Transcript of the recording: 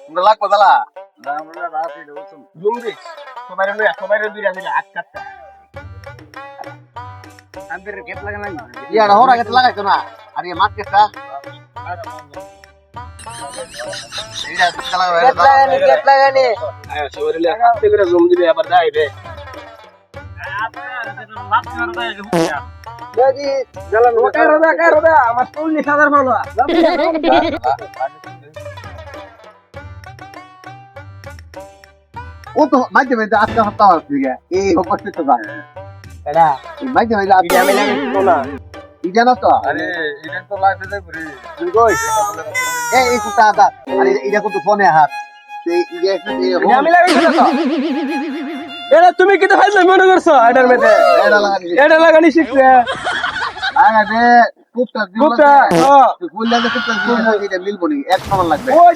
তোমরা লাগবো দালা জুমবি সবাই দুইটা দিলে আট কাটটা আমাদের গেট লাগা নাই ইয়ার হোরা গেতে লাগাইতো না আর ইয়ে মাছ কেটা এইটা চালা গেট লাগানি আয় সবাই লে হাতে করে জুম দিবে আবার যাই রে দাদি জালান রোদা আমার 40000 ভালো ও তো মাঝে মাঝে আজকে সপ্তাহ আছে এই উপস্থিত তো জানে এডা মাঝে মাঝে আজকে আমি লাগে না ই জানো তো আরে এটা তো লাইফে যাই ঘুরি তুই কই এই কুতা দা আরে এটা কত ফোনে হাত এই যে আমি লাগে তো এডা তুমি কি তো ফাইল মনে করছো এটার মধ্যে এটা লাগানি শিখছে লাগাবে কুত্তা কুত্তা ফুল লাগে কুত্তা এটা মিলবো নি এক সমান লাগবে ওই